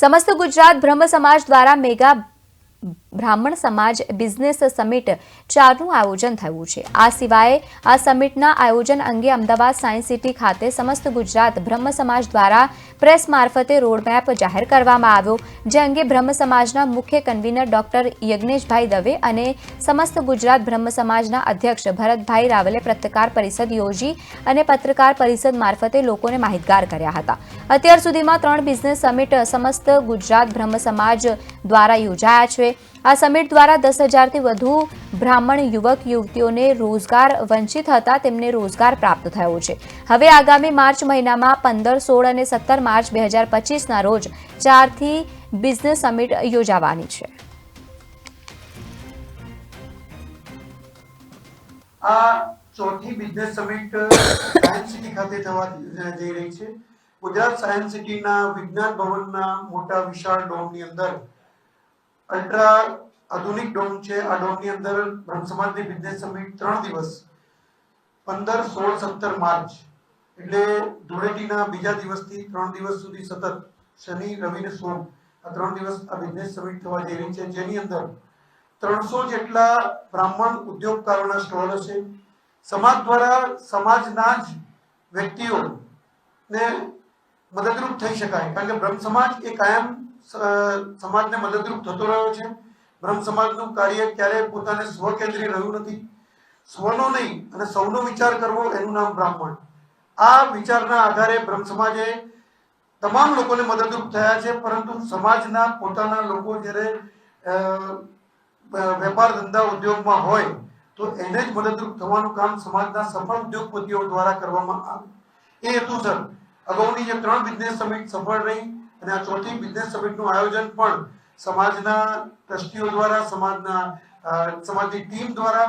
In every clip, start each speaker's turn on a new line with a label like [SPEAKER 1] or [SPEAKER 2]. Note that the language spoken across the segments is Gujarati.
[SPEAKER 1] समस्त गुजरात ब्रह्म समाज द्वारा मेगा ब्राह्मण समाज बिजनेस समिट 4નું આયોજન થયું છે। આ સિવાય આ સમિટના આયોજન અંગે અમદાવાદ સાયન્સ સિટી ખાતે સમસ્ત ગુજરાત બ્રહ્મ સમાજ દ્વારા પ્રેસ મારફતે રોડમેપ જાહેર કરવામાં આવ્યો, જે અંગે બ્રહ્મ સમાજના મુખ્ય કન્વીનર ડોક્ટર યજ્ઞેશભાઈ દવે અને સમસ્ત ગુજરાત બ્રહ્મ સમાજના અધ્યક્ષ ભરતભાઈ રાવલે પત્રકાર પરિષદ યોજી અને પત્રકાર પરિષદ મારફતે લોકોને માહિતગાર કર્યા હતા। અત્યાર સુધીમાં 3 બિઝનેસ સમિટ સમસ્ત ગુજરાત બ્રહ્મ સમાજ દ્વારા યોજાયા છે। આ સમિટ દ્વારા 10,000થી વધુ બ્રાહ્મણ યુવક યુવતીઓને રોજગાર વંચિત હતા તેમને રોજગાર પ્રાપ્ત થયો છે। હવે આગામી માર્ચ મહિનામાં 15, 16 અને 17 માર્ચ 2025ના રોજ 4થી બિઝનેસ સમિટ યોજાવાની છે।
[SPEAKER 2] આ ચોથી બિઝનેસ સમિટ સાયન્સ સિટી ખાતે થવા જઈ રહી છે। ગુજરાત સાયન્સ સિટીના વિજ્ઞાન ભવનના મોટા વિશાળ ડોમની અંદર અલ્ટ્રા આધુનિક ડોમ છે। આ ડોમની અંદર બ્રહ્મ સમાજની બિઝનેસ સમિટ 3 દિવસ 15, 16, 17 માર્ચ એટલે ધૂળેટીના બીજા દિવસથી 3 દિવસ સુધી સતત શનિ, રવિ ને સોમ આ 3 દિવસ આ બિઝનેસ સમિટ થવા જઈ રહી છે, જેની અંદર 300 જેટલા બ્રાહ્મણ ઉદ્યોગકારોના સ્ટોલ હશે। સમાજ દ્વારા સમાજના જ વ્યક્તિઓને મદદરૂપ થઈ શકાય, કારણ કે બ્રહ્મ સમાજ એ કાયમ સમાજને મદદરૂપ થતો રહ્યો છે। બ્રહ્મ સમાજનું કાર્ય ક્યારેય પોતાને સ્વકેન્દ્રી રહ્યું નથી। સ્વનો નહીં અને સૌનો વિચાર કરવો એનું નામ બ્રાહ્મણ। આ વિચારના આધારે બ્રહ્મ સમાજે તમામ લોકોને મદદરૂપ થયા છે, પરંતુ સમાજના પોતાના લોકો જ્યારે વેપાર ધંધા ઉદ્યોગમાં હોય તો એને જ મદદરૂપ થવાનું કામ સમાજના સફળ ઉદ્યોગપતિઓ દ્વારા કરવામાં આવે। એ હેતુસર અગાઉની જે 3 બિઝનેસ સમિટ સફળ રહી અને આ ચોથી બિઝનેસ સમિટનું આયોજન પણ સમાજના ટ્રસ્ટીઓ દ્વારા, સમાજની ટીમ દ્વારા,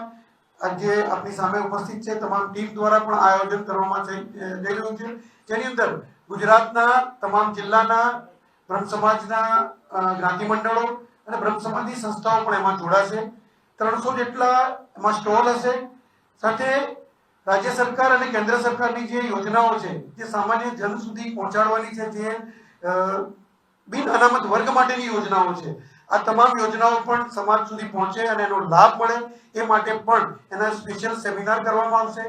[SPEAKER 2] જે આપણી સામે ઉપસ્થિત છે તમામ ટીમ દ્વારા પણ આયોજન કરવામાં જઈ રહ્યું છે, જેની અંદર ગુજરાતના તમામ જિલ્લાના બ્રહ્મ સમાજના જ્ઞાતિ મંડળો અને બ્રહ્મ સમાજની સંસ્થાઓ પણ એમાં જોડાશે। 300 જેટલા એમાં સ્ટોલ હશે। સાથે રાજ્ય સરકાર અને કેન્દ્ર સરકારની જે યોજનાઓ છે જે સામાન્ય જન સુધી પહોંચાડવાની છે, જે બિન અનામત વર્ગ માટેની યોજનાઓ છે, આ તમામ યોજનાઓ પણ સમાજ સુધી પહોંચે અને એનો લાભ મળે એ માટે પણ એના સ્પેશિયલ સેમિનાર કરવામાં આવશે।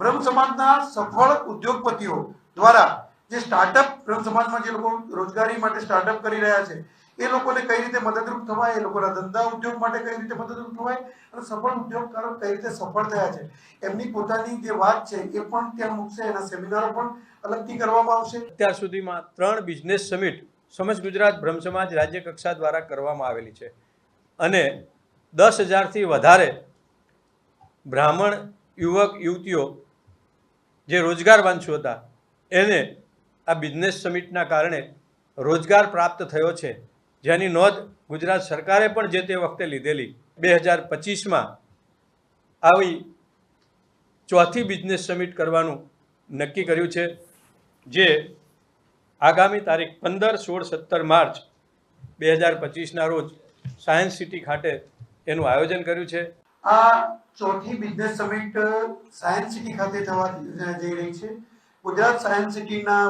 [SPEAKER 2] બ્રહ્મ સમાજના સફળ ઉદ્યોગપતિઓ દ્વારા જે સ્ટાર્ટઅપ બ્રહ્મ સમાજમાં જે લોકો રોજગારી માટે સ્ટાર્ટઅપ કરી રહ્યા છે એ લોકોને કઈ રીતે મદદરૂપ થવાય, એ લોકોના ધંધા ઉદ્યોગ માટે કઈ રીતે મદદરૂપ થવાય અને સફળ ઉદ્યોગકારો કઈ રીતે સફળ થયા છે એમની પોતાની જે વાત છે એ પણ ત્યાં મૂકશે। એના સેમિનારો પણ અલગથી કરવામાં આવશે।
[SPEAKER 3] અત્યાર સુધીમાં 3 બિઝનેસ સમિટ સમસ્ત ગુજરાત બ્રહ્મ સમાજ રાજ્ય કક્ષા દ્વારા કરવામાં આવેલી છે અને 10,000થી વધારે બ્રાહ્મણ યુવક યુવતીઓ જે રોજગારવાંછુ હતા એને આ બિઝનેસ સમિટના કારણે રોજગાર પ્રાપ્ત થયો છે, જેની નોંધ ગુજરાત સરકારે પણ જે તે વખતે લીધેલી। 2025માં આવી ચોથી બિઝનેસ સમિટ કરવાનું નક્કી કર્યું છે, જે આગામી તારીખ 15, 16, 17 માર્ચ 2025ના રોજ સાયન્સ સિટી ખાતે એનું આયોજન કર્યું છે।
[SPEAKER 2] આ ચોથી બિઝનેસ સમિટ સાયન્સ સિટી ખાતે થવા જઈ રહી છે। ગુજરાત સાયન્સ સિટીના